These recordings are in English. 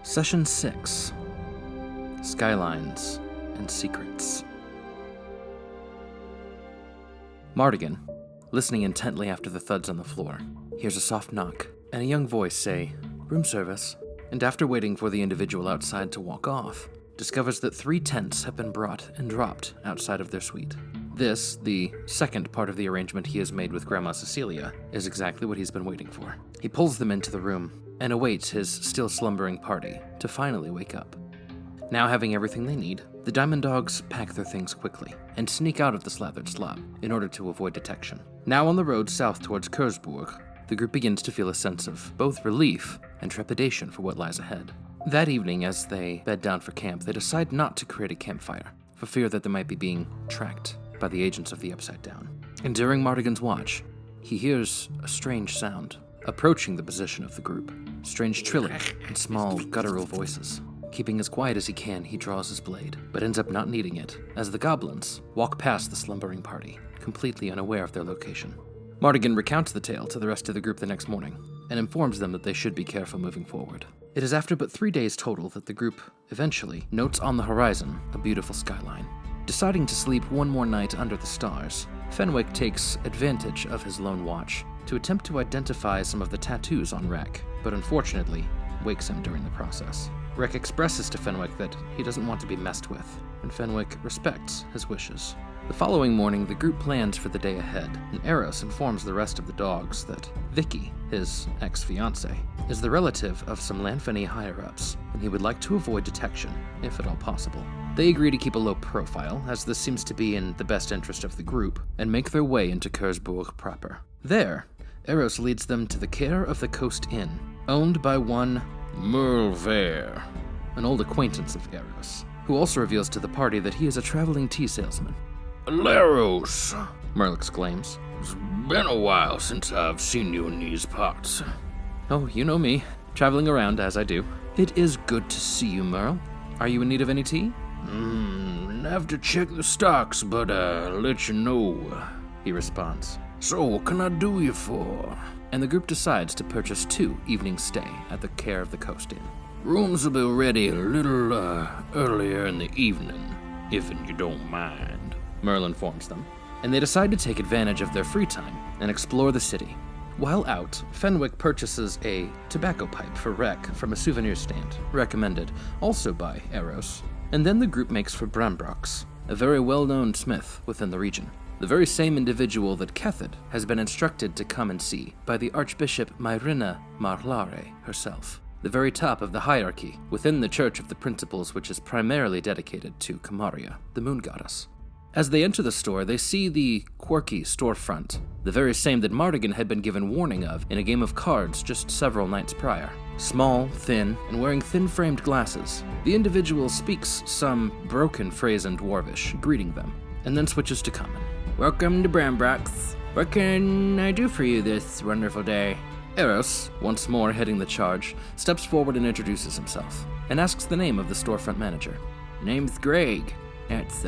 Session 6. Skylines and Secrets. Mardigan, listening intently after the thuds on the floor, hears a soft knock and a young voice say, "Room service," and after waiting for the individual outside to walk off, discovers that 3 tents have been brought and dropped outside of their suite. This, the second part of the arrangement he has made with Grandma Cecilia, is exactly what he's been waiting for. He pulls them into the room and awaits his still slumbering party to finally wake up. Now having everything they need, the Diamond Dogs pack their things quickly and sneak out of the slathered slab in order to avoid detection. Now on the road south towards Cœursbourg, the group begins to feel a sense of both relief and trepidation for what lies ahead. That evening, as they bed down for camp, they decide not to create a campfire, for fear that they might be being tracked by the agents of the Upside Down. And during Mardigan's watch, he hears a strange sound approaching the position of the group. Strange trilling and small, guttural voices. Keeping as quiet as he can, he draws his blade, but ends up not needing it, as the goblins walk past the slumbering party, completely unaware of their location. Mardigan recounts the tale to the rest of the group the next morning, and informs them that they should be careful moving forward. It is after but 3 days total that the group eventually notes on the horizon a beautiful skyline. Deciding to sleep one more night under the stars, Fenwick takes advantage of his lone watch to attempt to identify some of the tattoos on Rek, but unfortunately wakes him during the process. Rek expresses to Fenwick that he doesn't want to be messed with, and Fenwick respects his wishes. The following morning, the group plans for the day ahead, and Eros informs the rest of the dogs that Vicky, his ex-fiancée, is the relative of some Lanfany higher-ups, and he would like to avoid detection, if at all possible. They agree to keep a low profile, as this seems to be in the best interest of the group, and make their way into Cœursbourg proper. There, Eros leads them to the care of the Coast Inn, owned by one Merle, an old acquaintance of Eros, who also reveals to the party that he is a traveling tea salesman. "Laros," Merle exclaims. "It's been a while since I've seen you in these parts." "Oh, you know me, traveling around as I do." "It is good to see you, Merle. Are you in need of any tea?" Have to check the stocks, but let you know," he responds. "So what can I do you for?" And the group decides to purchase 2 evenings stay at the care of the Coast Inn. "Rooms will be ready a little earlier in the evening, if you don't mind," Merle informs them, and they decide to take advantage of their free time and explore the city. While out, Fenwick purchases a tobacco pipe for Rek from a souvenir stand, recommended also by Eros, and then the group makes for Brambrox, a very well-known smith within the region, the very same individual that Kethid has been instructed to come and see by the Archbishop Myrina Marlare herself, the very top of the hierarchy within the Church of the Principles, which is primarily dedicated to Kamaria, the moon goddess. As they enter the store, they see the quirky storefront, the very same that Mardigan had been given warning of in a game of cards just several nights prior. Small, thin, and wearing thin-framed glasses, the individual speaks some broken phrase in Dwarvish, greeting them, and then switches to common. "Welcome to Brambrox. What can I do for you this wonderful day?" Eros, once more heading the charge, steps forward and introduces himself, and asks the name of the storefront manager. "Name's Greg. That's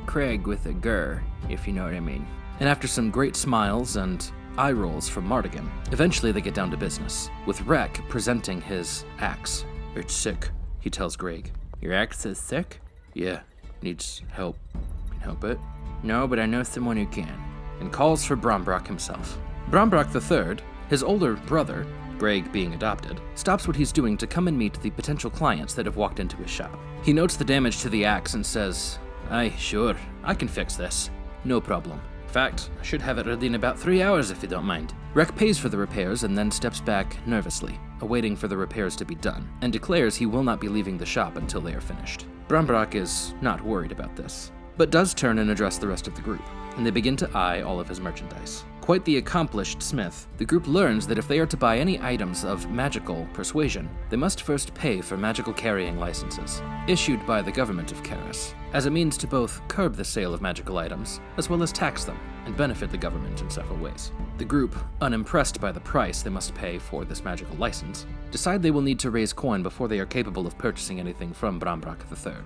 Craig with a gur, if you know what I mean." And after some great smiles and eye rolls from Mardigan, eventually they get down to business, with Rek presenting his axe. "It's sick," he tells Greg. "Your axe is sick?" "Yeah, needs help. Can you help it?" "No, but I know someone who can." And calls for Brambrock himself. Brambrock III, his older brother, Greg being adopted, stops what he's doing to come and meet the potential clients that have walked into his shop. He notes the damage to the axe and says, "Aye, sure, I can fix this. No problem. In fact, I should have it ready in about 3 hours if you don't mind." Rek pays for the repairs and then steps back nervously, awaiting for the repairs to be done, and declares he will not be leaving the shop until they are finished. Brambrock is not worried about this, but does turn and address the rest of the group, and they begin to eye all of his merchandise. Quite the accomplished smith, the group learns that if they are to buy any items of magical persuasion, they must first pay for magical carrying licenses, issued by the government of Karis, as a means to both curb the sale of magical items, as well as tax them, and benefit the government in several ways. The group, unimpressed by the price they must pay for this magical license, decide they will need to raise coin before they are capable of purchasing anything from Brambrock III.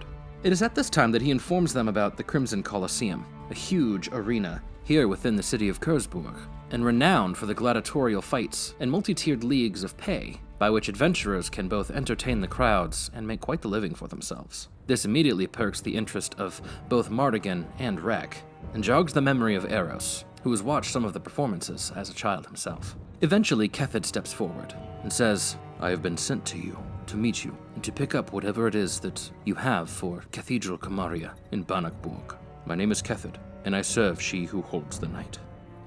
It is at this time that he informs them about the Crimson Colosseum, a huge arena here within the city of Cœursbourg, and renowned for the gladiatorial fights and multi-tiered leagues of pay, by which adventurers can both entertain the crowds and make quite the living for themselves. This immediately perks the interest of both Mardigan and Rek, and jogs the memory of Eros, who has watched some of the performances as a child himself. Eventually, Kethid steps forward and says, "I have been sent to you, to meet you, and to pick up whatever it is that you have for Cathedral Camaria in Bannockburg. My name is Kethid, and I serve she who holds the night."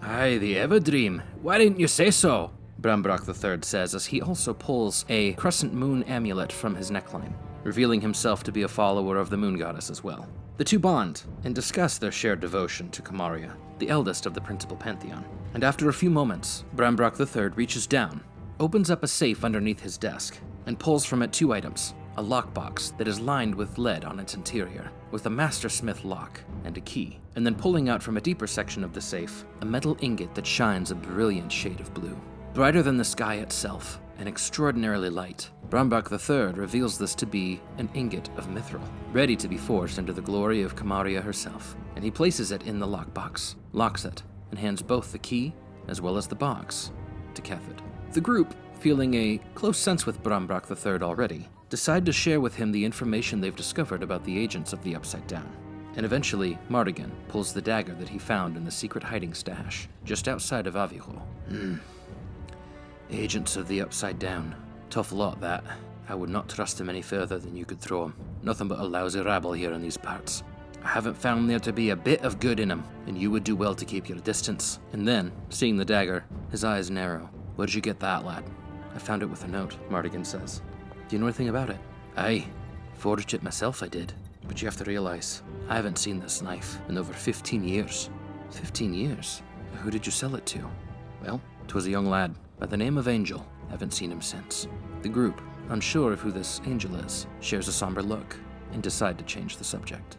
Aye, the Everdream. Why didn't you say so? Brambrock III says as he also pulls a crescent moon amulet from his neckline, revealing himself to be a follower of the moon goddess as well. The two bond and discuss their shared devotion to Camaria, the eldest of the principal pantheon. And after a few moments, Brambrock III reaches down, opens up a safe underneath his desk, and pulls from it two items: a lockbox that is lined with lead on its interior, with a mastersmith lock and a key, and then pulling out from a deeper section of the safe, a metal ingot that shines a brilliant shade of blue. Brighter than the sky itself, and extraordinarily light, Brambrock III reveals this to be an ingot of mithril, ready to be forged into the glory of Camaria herself, and he places it in the lockbox, locks it, and hands both the key as well as the box to Kethid. The group, feeling a close sense with Brambrock III already, decide to share with him the information they've discovered about the agents of the Upside Down. And eventually, Mardigan pulls the dagger that he found in the secret hiding stash just outside of Aviro. Agents of the Upside Down. Tough lot, that. I would not trust them any further than you could throw them. Nothing but a lousy rabble here in these parts. I haven't found there to be a bit of good in them, and you would do well to keep your distance. And then, seeing the dagger, his eyes narrow. Where'd you get that, lad? I found it with a note, Mardigan says. Do you know anything about it? Aye. Forged it myself, I did. But you have to realize, I haven't seen this knife in over 15 years. 15 years? Who did you sell it to? Well, 'twas a young lad by the name of Angel. Haven't seen him since. The group, unsure of who this Angel is, shares a somber look and decide to change the subject.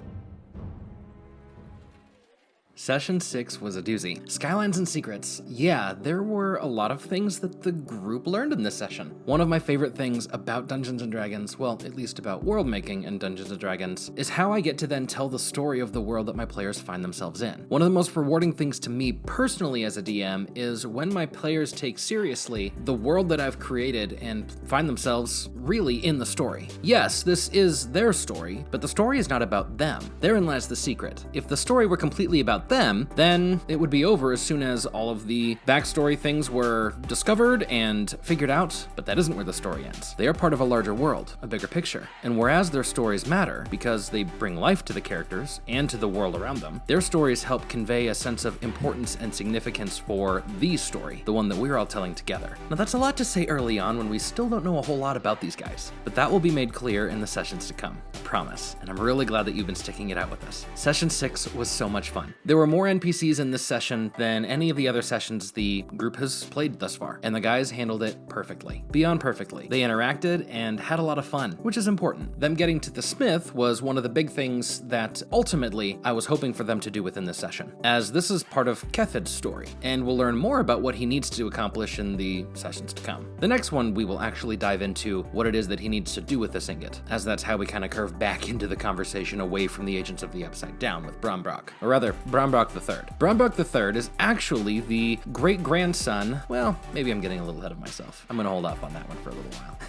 Session 6 was a doozy. Skylines and Secrets. Yeah, there were a lot of things that the group learned in this session. One of my favorite things about Dungeons & Dragons, well, at least about world making in Dungeons & Dragons, is how I get to then tell the story of the world that my players find themselves in. One of the most rewarding things to me personally as a DM is when my players take seriously the world that I've created and find themselves really in the story. Yes, this is their story, but the story is not about them. Therein lies the secret. If the story were completely about them, then it would be over as soon as all of the backstory things were discovered and figured out, but that isn't where the story ends. They are part of a larger world, a bigger picture. And whereas their stories matter because they bring life to the characters and to the world around them, their stories help convey a sense of importance and significance for the story, the one that we're all telling together. Now that's a lot to say early on when we still don't know a whole lot about these guys, but that will be made clear in the sessions to come, I promise. And I'm really glad that you've been sticking it out with us. Session 6 was so much fun. There were more NPCs in this session than any of the other sessions the group has played thus far, and the guys handled it perfectly. Beyond perfectly. They interacted and had a lot of fun, which is important. Them getting to the smith was one of the big things that ultimately I was hoping for them to do within this session, as this is part of Kethid's story, and we'll learn more about what he needs to accomplish in the sessions to come. The next one, we will actually dive into what it is that he needs to do with this ingot, as that's how we kind of curve back into the conversation away from the Agents of the Upside Down with Brambrock, or rather, Brambrock III. Brambrock III is actually the great-grandson, well, maybe I'm getting a little ahead of myself. I'm gonna hold off on that one for a little while.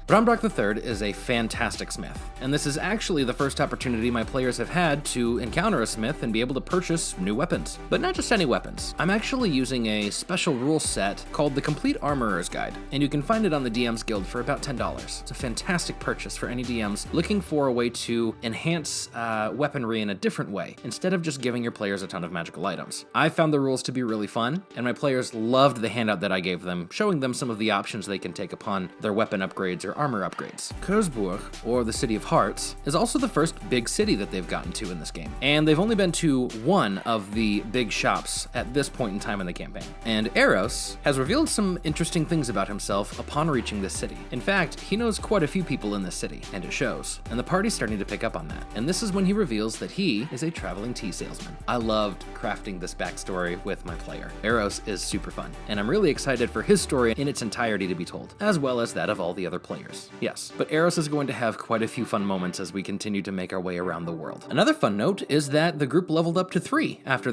Brambrock III is a fantastic smith, and this is actually the first opportunity my players have had to encounter a smith and be able to purchase new weapons. But not just any weapons. I'm actually using a special rule set called the Complete Armorer's Guide, and you can find it on the DM's Guild for about $10. It's a fantastic purchase for any DMs looking for a way to enhance weaponry in a different way, instead of just giving your players a ton of magical items. I found the rules to be really fun, and my players loved the handout that I gave them, showing them some of the options they can take upon their weapon upgrades or armor upgrades. Cœursbourg, or the City of Hearts, is also the first big city that they've gotten to in this game, and they've only been to one of the big shops at this point in time in the campaign. And Eros has revealed some interesting things about himself upon reaching this city. In fact, he knows quite a few people in this city, and it shows, and the party's starting to pick up on that. And this is when he reveals that he is a traveling tea salesman. I loved crafting this backstory with my player. Eros is super fun, and I'm really excited for his story in its entirety to be told, as well as that of all the other players. players. Yes, but Eros is going to have quite a few fun moments as we continue to make our way around the world. Another fun note is that the group leveled up to 3 after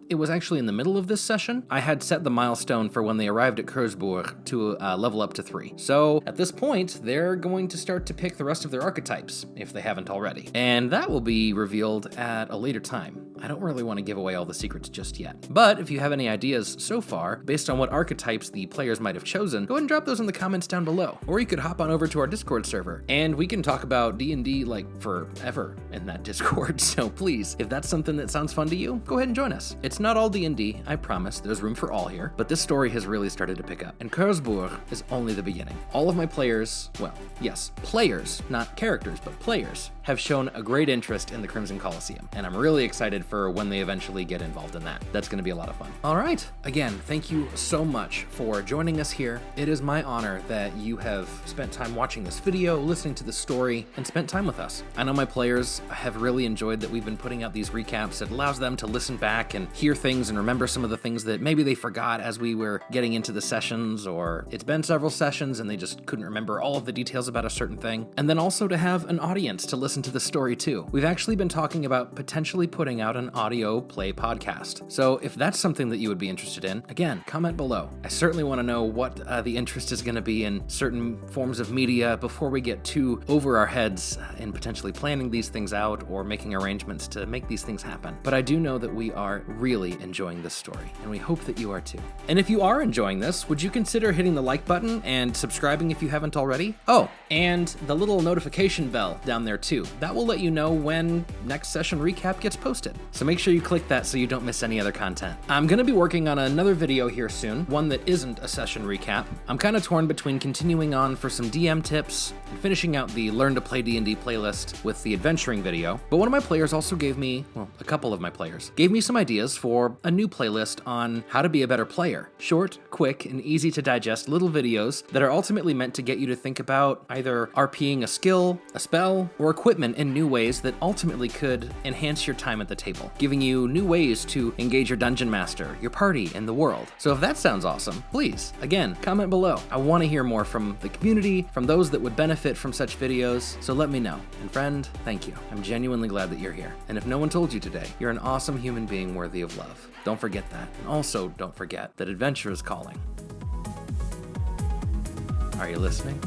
it was actually in the middle of this session. I had set the milestone for when they arrived at Cœursbourg to level up to 3. So at this point, they're going to start to pick the rest of their archetypes, if they haven't already. And that will be revealed at a later time. I don't really want to give away all the secrets just yet. But if you have any ideas so far, based on what archetypes the players might have chosen, go ahead and drop those in the comments down below. Or you could hop on over to our Discord server, and we can talk about D&D like forever in that Discord. So please, if that's something that sounds fun to you, go ahead and join us. It's not all D&D, I promise, there's room for all here, but this story has really started to pick up. And Cœursbourg is only the beginning. All of my players, well, yes, players, not characters, but players, have shown a great interest in the Crimson Colosseum, and I'm really excited for when they eventually get involved in that. That's going to be a lot of fun. All right, again, thank you so much for joining us here. It is my honor that you have spent time watching this video, listening to the story, and spent time with us. I know my players have really enjoyed that we've been putting out these recaps. It allows them to listen back and hear things and remember some of the things that maybe they forgot as we were getting into the sessions, or it's been several sessions and they just couldn't remember all of the details about a certain thing. And then also to have an audience to listen to the story too. We've actually been talking about potentially putting out an audio play podcast. So if that's something that you would be interested in, again, comment below. I certainly want to know what the interest is going to be in certain forms of media before we get too over our heads in potentially planning these things out or making arrangements to make these things happen. But I do know that we are really enjoying this story, and we hope that you are too. And if you are enjoying this, would you consider hitting the like button and subscribing if you haven't already? Oh, and the little notification bell down there too. That will let you know when next session recap gets posted. So make sure you click that so you don't miss any other content. I'm going to be working on another video here soon, one that isn't a session recap. I'm kind of torn between continuing on for some DM tips and finishing out the Learn to Play D&D playlist with the adventuring video. But one of my players also gave me, well, a couple of my players, gave me some ideas for a new playlist on how to be a better player. Short, quick, and easy to digest little videos that are ultimately meant to get you to think about either RPing a skill, a spell, or equipment in new ways that ultimately could enhance your time at the table, giving you new ways to engage your dungeon master, your party, and the world. So if that sounds awesome, please, again, comment below. I want to hear more from the community, from those that would benefit from such videos, so let me know. And friend, thank you. I'm genuinely glad that you're here. And if no one told you today, you're an awesome human being worthy of love. Don't forget that. And also, don't forget that adventure is calling. Are you listening?